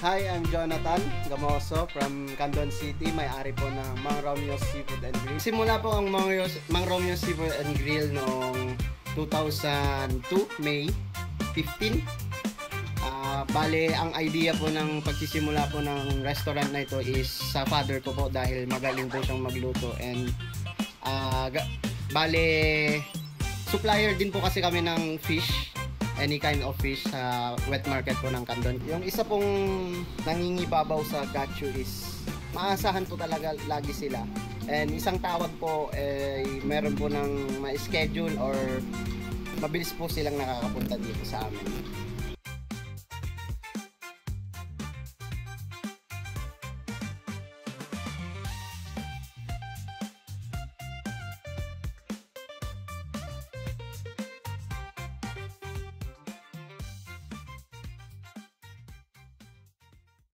Hi, I'm Jonathan Gamoso from Candon City, may-ari po ng Mang Romeo's Seafood and Grill. Simula po ang Mang Romeo's Seafood and Grill noong 2002, May 15. Bale, ang idea po ng pagsisimula po ng restaurant na ito is sa father ko po dahil magaling po siyang magluto. And bale, supplier din po kasi kami ng fish, any kind of fish sa wet market po ng Candon. Yung isa pong nangingibabaw sa gacho is maasahan po talaga lagi sila. And isang tawag po meron po ng ma-schedule or mabilis po silang nakakapunta dito sa amin.